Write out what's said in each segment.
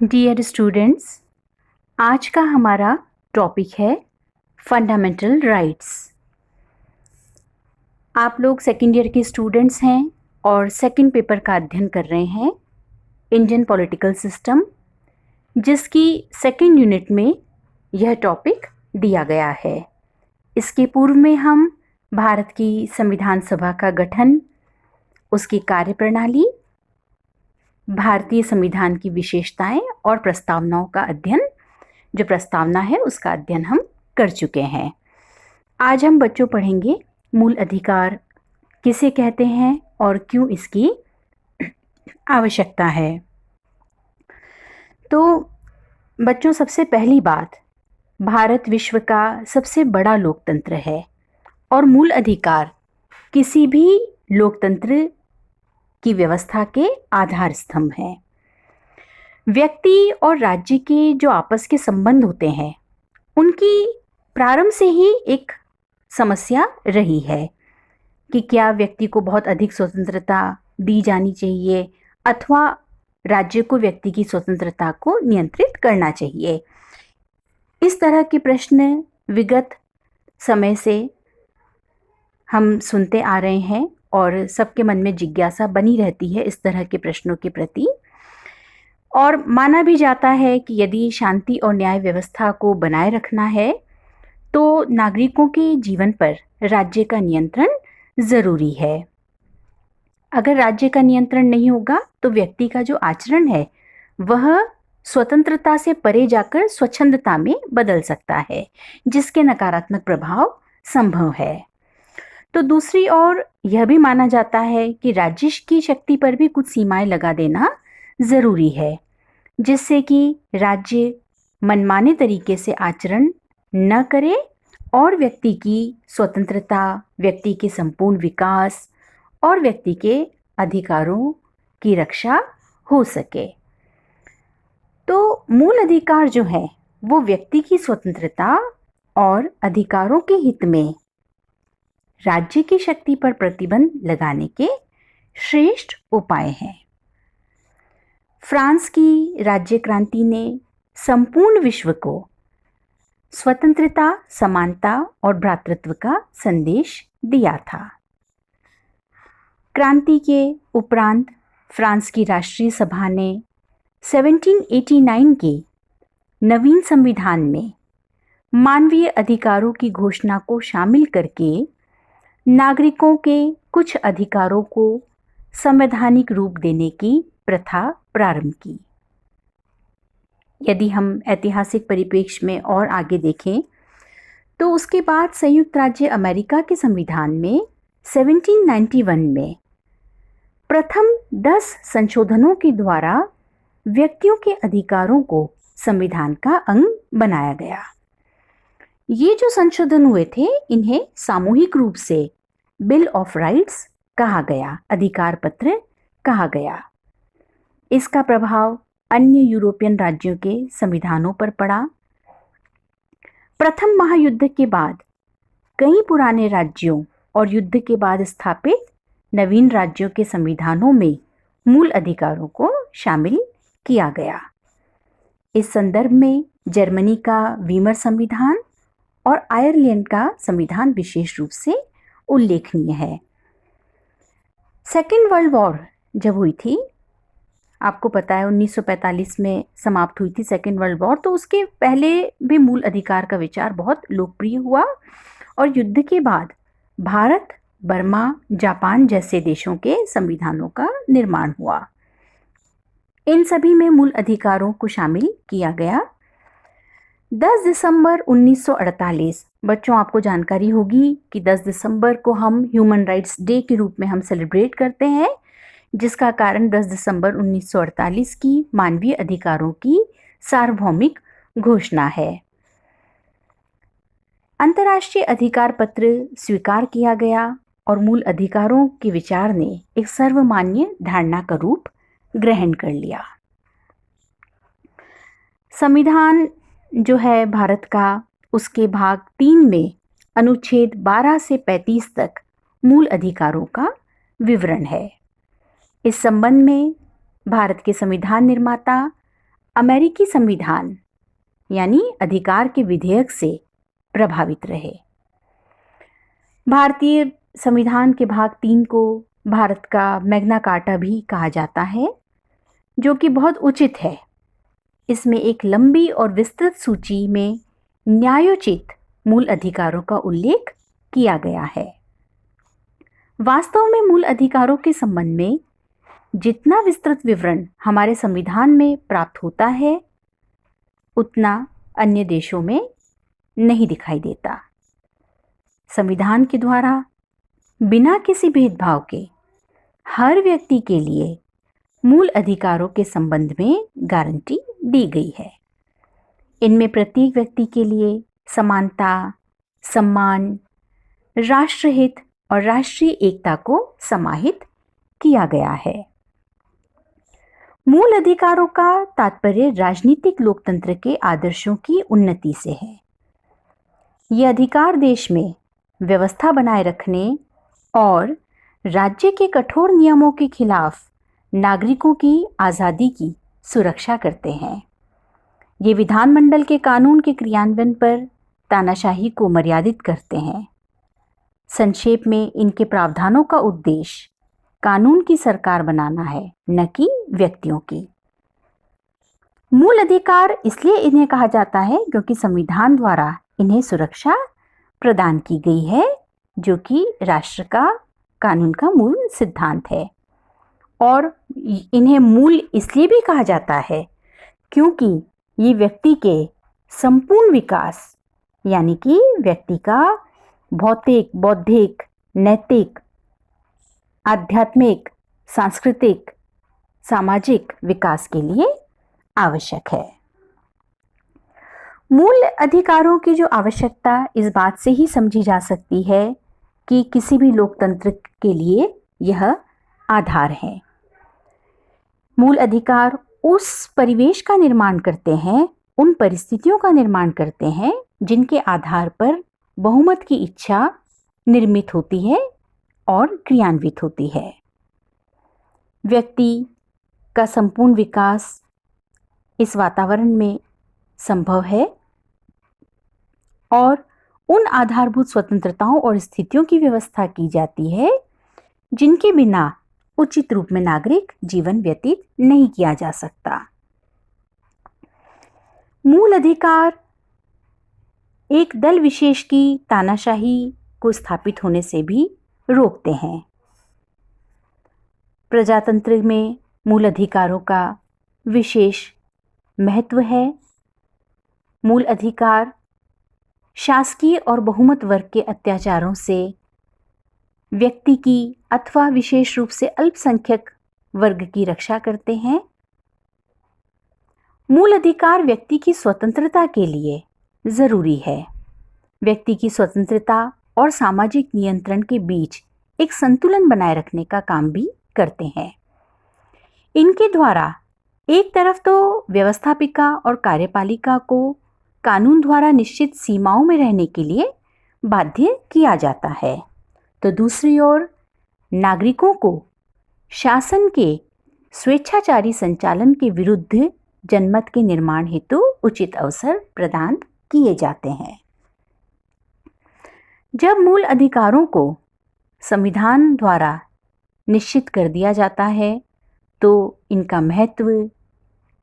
Dear students, आज का हमारा टॉपिक है फंडामेंटल राइट्स। आप लोग सेकेंड ईयर के स्टूडेंट्स हैं और सेकंड पेपर का अध्ययन कर रहे हैं इंडियन पॉलिटिकल सिस्टम, जिसकी सेकंड यूनिट में यह टॉपिक दिया गया है। इसके पूर्व में हम भारत की संविधान सभा का गठन, उसकी कार्यप्रणाली, भारतीय संविधान की विशेषताएं और प्रस्तावनाओं का अध्ययन, जो प्रस्तावना है उसका अध्ययन हम कर चुके हैं। आज हम बच्चों पढ़ेंगे मूल अधिकार किसे कहते हैं और क्यों इसकी आवश्यकता है। तो बच्चों, सबसे पहली बात, भारत विश्व का सबसे बड़ा लोकतंत्र है और मूल अधिकार किसी भी लोकतंत्र की व्यवस्था के आधार स्तंभ हैं। व्यक्ति और राज्य के जो आपस के संबंध होते हैं, उनकी प्रारंभ से ही एक समस्या रही है कि क्या व्यक्ति को बहुत अधिक स्वतंत्रता दी जानी चाहिए अथवा राज्य को व्यक्ति की स्वतंत्रता को नियंत्रित करना चाहिए। इस तरह के प्रश्न विगत समय से हम सुनते आ रहे हैं और सबके मन में जिज्ञासा बनी रहती है इस तरह के प्रश्नों के प्रति। और माना भी जाता है कि यदि शांति और न्याय व्यवस्था को बनाए रखना है तो नागरिकों के जीवन पर राज्य का नियंत्रण जरूरी है। अगर राज्य का नियंत्रण नहीं होगा तो व्यक्ति का जो आचरण है वह स्वतंत्रता से परे जाकर स्वच्छंदता में बदल सकता है, जिसके नकारात्मक प्रभाव संभव है। तो दूसरी ओर यह भी माना जाता है कि राज्य की शक्ति पर भी कुछ सीमाएं लगा देना जरूरी है, जिससे कि राज्य मनमाने तरीके से आचरण न करे और व्यक्ति की स्वतंत्रता, व्यक्ति के संपूर्ण विकास और व्यक्ति के अधिकारों की रक्षा हो सके। तो मूल अधिकार जो है वो व्यक्ति की स्वतंत्रता और अधिकारों के हित में राज्य की शक्ति पर प्रतिबंध लगाने के श्रेष्ठ उपाय हैं। फ्रांस की राज्य क्रांति ने संपूर्ण विश्व को स्वतंत्रता, समानता और भ्रातृत्व का संदेश दिया था। क्रांति के उपरांत फ्रांस की राष्ट्रीय सभा ने 1789 के नवीन संविधान में मानवीय अधिकारों की घोषणा को शामिल करके नागरिकों के कुछ अधिकारों को संवैधानिक रूप देने की प्रथा प्रारंभ की। यदि हम ऐतिहासिक परिप्रेक्ष्य में और आगे देखें तो उसके बाद संयुक्त राज्य अमेरिका के संविधान में 1791 में प्रथम 10 संशोधनों के द्वारा व्यक्तियों के अधिकारों को संविधान का अंग बनाया गया। ये जो संशोधन हुए थे इन्हें सामूहिक रूप से बिल ऑफ राइट्स कहा गया, अधिकार पत्र कहा गया। इसका प्रभाव अन्य यूरोपियन राज्यों के संविधानों पर पड़ा। प्रथम महायुद्ध के बाद कई पुराने राज्यों और युद्ध के बाद स्थापित नवीन राज्यों के संविधानों में मूल अधिकारों को शामिल किया गया। इस संदर्भ में जर्मनी का वीमर संविधान और आयरलैंड का संविधान विशेष रूप से उल्लेखनीय है। सेकेंड वर्ल्ड वॉर जब हुई थी, आपको पता है 1945 में समाप्त हुई थी सेकेंड वर्ल्ड वॉर, तो उसके पहले भी मूल अधिकार का विचार बहुत लोकप्रिय हुआ और युद्ध के बाद भारत, बर्मा, जापान जैसे देशों के संविधानों का निर्माण हुआ। इन सभी में मूल अधिकारों को शामिल किया गया। 10 दिसंबर 1948, बच्चों आपको जानकारी होगी कि 10 दिसंबर को हम ह्यूमन राइट्स डे के रूप में हम सेलिब्रेट करते हैं, जिसका कारण 10 दिसंबर 1948 की मानवीय अधिकारों की सार्वभौमिक घोषणा है। अंतर्राष्ट्रीय अधिकार पत्र स्वीकार किया गया और मूल अधिकारों के विचार ने एक सर्वमान्य धारणा का रूप ग्रहण कर लिया। संविधान जो है भारत का, उसके भाग 3 में अनुच्छेद 12 से 35 तक मूल अधिकारों का विवरण है। इस संबंध में भारत के संविधान निर्माता अमेरिकी संविधान यानी अधिकार के विधेयक से प्रभावित रहे। भारतीय संविधान के भाग 3 को भारत का मैग्ना कार्टा भी कहा जाता है, जो कि बहुत उचित है। इसमें एक लंबी और विस्तृत सूची में न्यायोचित मूल अधिकारों का उल्लेख किया गया है। वास्तव में मूल अधिकारों के संबंध में जितना विस्तृत विवरण हमारे संविधान में प्राप्त होता है, उतना अन्य देशों में नहीं दिखाई देता। संविधान के द्वारा बिना किसी भेदभाव के हर व्यक्ति के लिए मूल अधिकारों के संबंध में गारंटी दी गई है। इनमें प्रत्येक व्यक्ति के लिए समानता, सम्मान, राष्ट्रहित और राष्ट्रीय एकता को समाहित किया गया है। मूल अधिकारों का तात्पर्य राजनीतिक लोकतंत्र के आदर्शों की उन्नति से है। ये अधिकार देश में व्यवस्था बनाए रखने और राज्य के कठोर नियमों के खिलाफ नागरिकों की आज़ादी की सुरक्षा करते हैं। ये विधानमंडल के कानून के क्रियान्वयन पर तानाशाही को मर्यादित करते हैं। संक्षेप में इनके प्रावधानों का उद्देश्य कानून की सरकार बनाना है, न कि व्यक्तियों की। मूल अधिकार इसलिए इन्हें कहा जाता है क्योंकि संविधान द्वारा इन्हें सुरक्षा प्रदान की गई है, जो कि राष्ट्र का कानून का मूल सिद्धांत है। और इन्हें मूल इसलिए भी कहा जाता है क्योंकि ये व्यक्ति के संपूर्ण विकास यानी कि व्यक्ति का भौतिक, बौद्धिक, नैतिक, आध्यात्मिक, सांस्कृतिक, सामाजिक विकास के लिए आवश्यक है। मूल अधिकारों की जो आवश्यकता इस बात से ही समझी जा सकती है कि किसी भी लोकतंत्र के लिए यह आधार है। मूल अधिकार उस परिवेश का निर्माण करते हैं, उन परिस्थितियों का निर्माण करते हैं जिनके आधार पर बहुमत की इच्छा निर्मित होती है और क्रियान्वित होती है। व्यक्ति का संपूर्ण विकास इस वातावरण में संभव है और उन आधारभूत स्वतंत्रताओं और स्थितियों की व्यवस्था की जाती है जिनके बिना उचित रूप में नागरिक जीवन व्यतीत नहीं किया जा सकता। मूल अधिकार एक दल विशेष की तानाशाही को स्थापित होने से भी रोकते हैं। प्रजातंत्र में मूल अधिकारों का विशेष महत्व है। मूल अधिकार शासकीय और बहुमत वर्ग के अत्याचारों से व्यक्ति की अथवा विशेष रूप से अल्पसंख्यक वर्ग की रक्षा करते हैं। मूल अधिकार व्यक्ति की स्वतंत्रता के लिए जरूरी है। व्यक्ति की स्वतंत्रता और सामाजिक नियंत्रण के बीच एक संतुलन बनाए रखने का काम भी करते हैं। इनके द्वारा एक तरफ तो व्यवस्थापिका और कार्यपालिका को कानून द्वारा निश्चित सीमाओं में रहने के लिए बाध्य किया जाता है, तो दूसरी ओर नागरिकों को शासन के स्वेच्छाचारी संचालन के विरुद्ध जनमत के निर्माण हेतु उचित अवसर प्रदान किए जाते हैं। जब मूल अधिकारों को संविधान द्वारा निश्चित कर दिया जाता है तो इनका महत्व,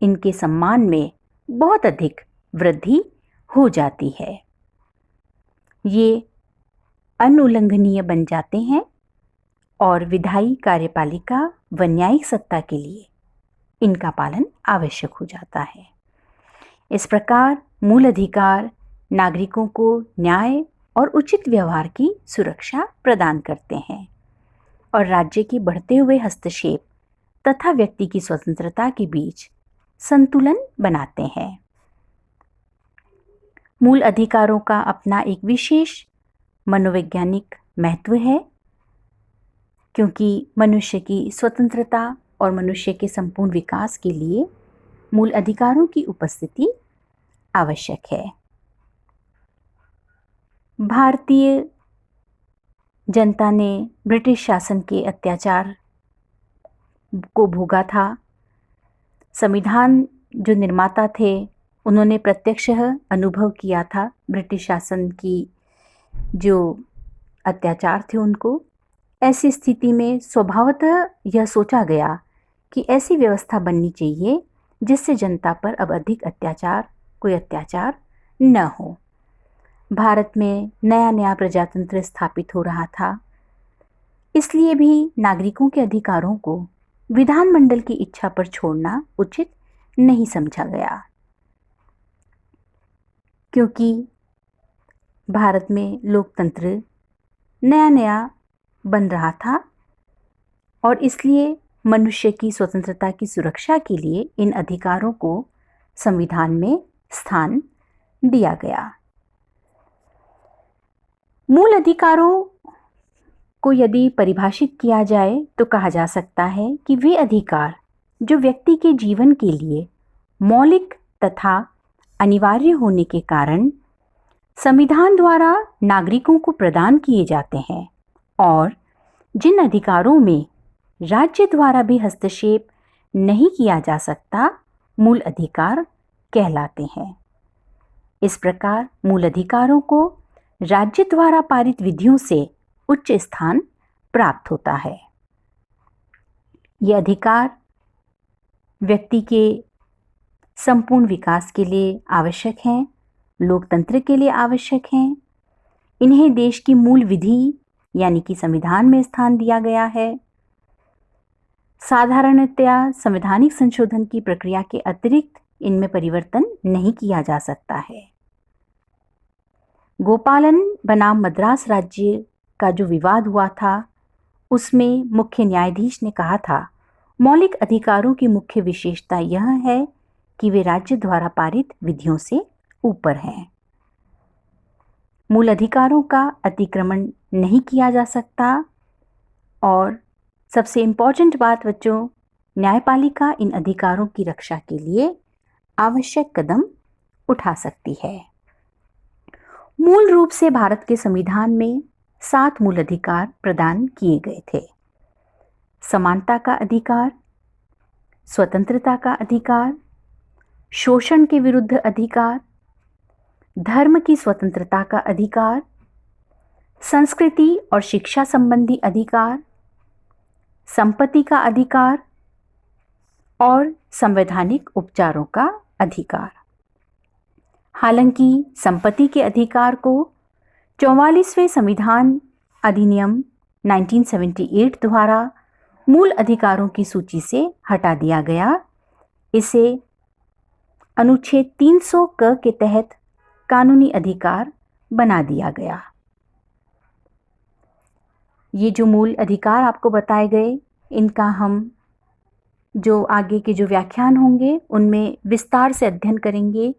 इनके सम्मान में बहुत अधिक वृद्धि हो जाती है। ये अनुल्लंघनीय बन जाते हैं और विधायी, कार्यपालिका व न्यायिक सत्ता के लिए इनका पालन आवश्यक हो जाता है। इस प्रकार मूल अधिकार नागरिकों को न्याय और उचित व्यवहार की सुरक्षा प्रदान करते हैं और राज्य के बढ़ते हुए हस्तक्षेप तथा व्यक्ति की स्वतंत्रता के बीच संतुलन बनाते हैं। मूल अधिकारों का अपना एक विशेष मनोवैज्ञानिक महत्व है, क्योंकि मनुष्य की स्वतंत्रता और मनुष्य के संपूर्ण विकास के लिए मूल अधिकारों की उपस्थिति आवश्यक है। भारतीय जनता ने ब्रिटिश शासन के अत्याचार को भोगा था। संविधान जो निर्माता थे उन्होंने प्रत्यक्षः अनुभव किया था ब्रिटिश शासन की जो अत्याचार थे उनको। ऐसी स्थिति में स्वभावतः यह सोचा गया कि ऐसी व्यवस्था बननी चाहिए जिससे जनता पर अब अधिक कोई अत्याचार न हो। भारत में नया नया प्रजातंत्र स्थापित हो रहा था, इसलिए भी नागरिकों के अधिकारों को विधानमंडल की इच्छा पर छोड़ना उचित नहीं समझा गया, क्योंकि भारत में लोकतंत्र नया नया बन रहा था और इसलिए मनुष्य की स्वतंत्रता की सुरक्षा के लिए इन अधिकारों को संविधान में स्थान दिया गया। मूल अधिकारों को यदि परिभाषित किया जाए तो कहा जा सकता है कि वे अधिकार जो व्यक्ति के जीवन के लिए मौलिक तथा अनिवार्य होने के कारण संविधान द्वारा नागरिकों को प्रदान किए जाते हैं और जिन अधिकारों में राज्य द्वारा भी हस्तक्षेप नहीं किया जा सकता, मूल अधिकार कहलाते हैं। इस प्रकार मूल अधिकारों को राज्य द्वारा पारित विधियों से उच्च स्थान प्राप्त होता है। ये अधिकार व्यक्ति के संपूर्ण विकास के लिए आवश्यक हैं, लोकतंत्र के लिए आवश्यक हैं। इन्हें देश की मूल विधि यानी कि संविधान में स्थान दिया गया है। साधारणतया संवैधानिक संशोधन की प्रक्रिया के अतिरिक्त इनमें परिवर्तन नहीं किया जा सकता है। गोपालन बनाम मद्रास राज्य का जो विवाद हुआ था, उसमें मुख्य न्यायाधीश ने कहा था, मौलिक अधिकारों की मुख्य विशेषता यह है कि वे राज्य द्वारा पारित विधियों से ऊपर हैं। मूल अधिकारों का अतिक्रमण नहीं किया जा सकता और सबसे इम्पॉर्टेंट बात बच्चों, न्यायपालिका इन अधिकारों की रक्षा के लिए आवश्यक कदम उठा सकती है। मूल रूप से भारत के संविधान में 7 मूल अधिकार प्रदान किए गए थे। समानता का अधिकार, स्वतंत्रता का अधिकार, शोषण के विरुद्ध अधिकार, धर्म की स्वतंत्रता का अधिकार, संस्कृति और शिक्षा संबंधी अधिकार, संपत्ति का अधिकार और संवैधानिक उपचारों का अधिकार। हालांकि संपत्ति के अधिकार को 44वें संविधान अधिनियम 1978 द्वारा मूल अधिकारों की सूची से हटा दिया गया। इसे अनुच्छेद 300 क के तहत कानूनी अधिकार बना दिया गया। ये जो मूल अधिकार आपको बताए गए, इनका हम जो आगे के जो व्याख्यान होंगे उनमें विस्तार से अध्ययन करेंगे,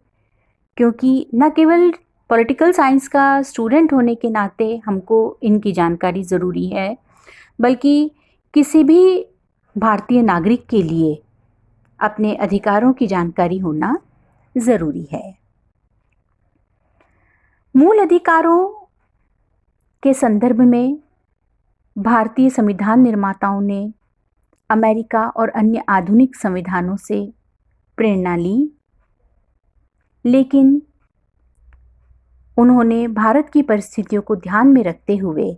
क्योंकि न केवल पॉलिटिकल साइंस का स्टूडेंट होने के नाते हमको इनकी जानकारी ज़रूरी है, बल्कि किसी भी भारतीय नागरिक के लिए अपने अधिकारों की जानकारी होना ज़रूरी है। मूल अधिकारों के संदर्भ में भारतीय संविधान निर्माताओं ने अमेरिका और अन्य आधुनिक संविधानों से प्रेरणा ली, लेकिन उन्होंने भारत की परिस्थितियों को ध्यान में रखते हुए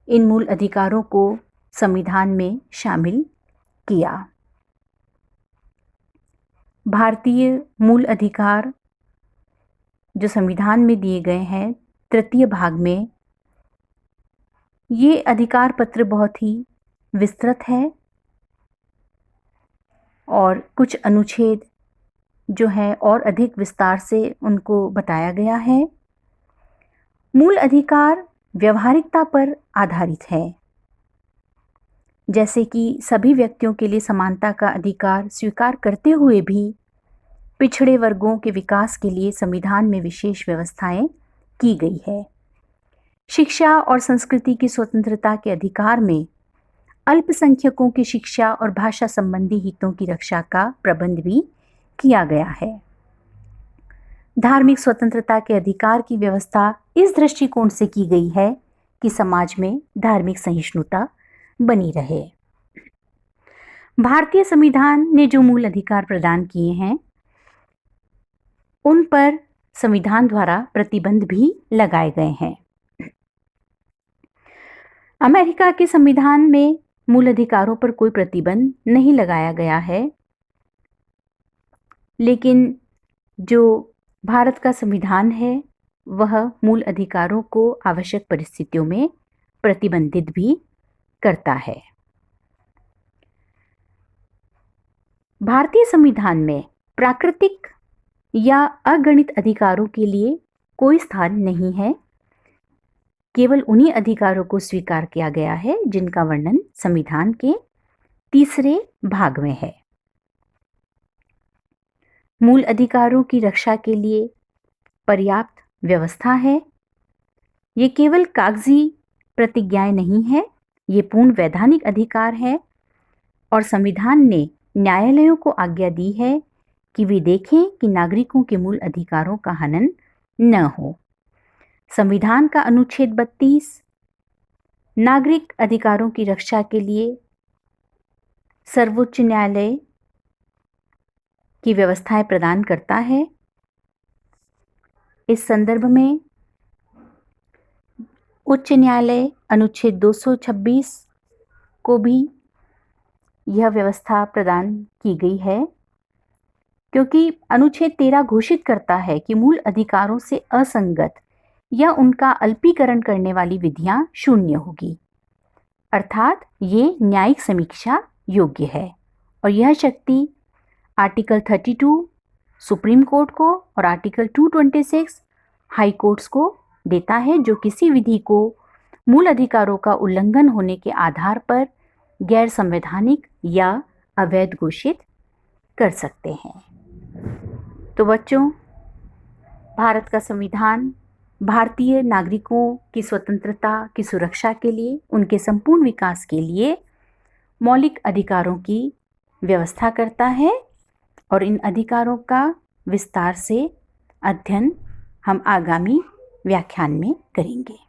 इन मूल अधिकारों को संविधान में शामिल किया। भारतीय मूल अधिकार जो संविधान में दिए गए हैं, तृतीय भाग में ये अधिकार पत्र बहुत ही विस्तृत है और कुछ अनुच्छेद जो है और अधिक विस्तार से उनको बताया गया है। मूल अधिकार व्यवहारिकता पर आधारित है, जैसे कि सभी व्यक्तियों के लिए समानता का अधिकार स्वीकार करते हुए भी पिछड़े वर्गों के विकास के लिए संविधान में विशेष व्यवस्थाएं की गई है। शिक्षा और संस्कृति की स्वतंत्रता के अधिकार में अल्पसंख्यकों की शिक्षा और भाषा संबंधी हितों की रक्षा का प्रबंध भी किया गया है। धार्मिक स्वतंत्रता के अधिकार की व्यवस्था इस दृष्टिकोण से की गई है कि समाज में धार्मिक सहिष्णुता बनी रहे। भारतीय संविधान ने जो मूल अधिकार प्रदान किए हैं उन पर संविधान द्वारा प्रतिबंध भी लगाए गए हैं। अमेरिका के संविधान में मूल अधिकारों पर कोई प्रतिबंध नहीं लगाया गया है, लेकिन जो भारत का संविधान है वह मूल अधिकारों को आवश्यक परिस्थितियों में प्रतिबंधित भी करता है। भारतीय संविधान में प्राकृतिक या अगणित अधिकारों के लिए कोई स्थान नहीं है। केवल उन्हीं अधिकारों को स्वीकार किया गया है जिनका वर्णन संविधान के 3 भाग में है। मूल अधिकारों की रक्षा के लिए पर्याप्त व्यवस्था है। ये केवल कागजी प्रतिज्ञाएं नहीं है, ये पूर्ण वैधानिक अधिकार है और संविधान ने न्यायालयों को आज्ञा दी है कि वे देखें कि नागरिकों के मूल अधिकारों का हनन न हो। संविधान का अनुच्छेद 32 नागरिक अधिकारों की रक्षा के लिए सर्वोच्च न्यायालय की व्यवस्थाएं प्रदान करता है। इस संदर्भ में उच्च न्यायालय अनुच्छेद 226 को भी यह व्यवस्था प्रदान की गई है, क्योंकि अनुच्छेद 13 घोषित करता है कि मूल अधिकारों से असंगत या उनका अल्पीकरण करने वाली विधियां शून्य होगी, अर्थात ये न्यायिक समीक्षा योग्य है। और यह शक्ति आर्टिकल 32 सुप्रीम कोर्ट को और आर्टिकल 226 हाई कोर्ट्स को देता है, जो किसी विधि को मूल अधिकारों का उल्लंघन होने के आधार पर गैर संवैधानिक या अवैध घोषित कर सकते हैं। तो बच्चों, भारत का संविधान भारतीय नागरिकों की स्वतंत्रता की सुरक्षा के लिए, उनके संपूर्ण विकास के लिए मौलिक अधिकारों की व्यवस्था करता है और इन अधिकारों का विस्तार से अध्ययन हम आगामी व्याख्यान में करेंगे।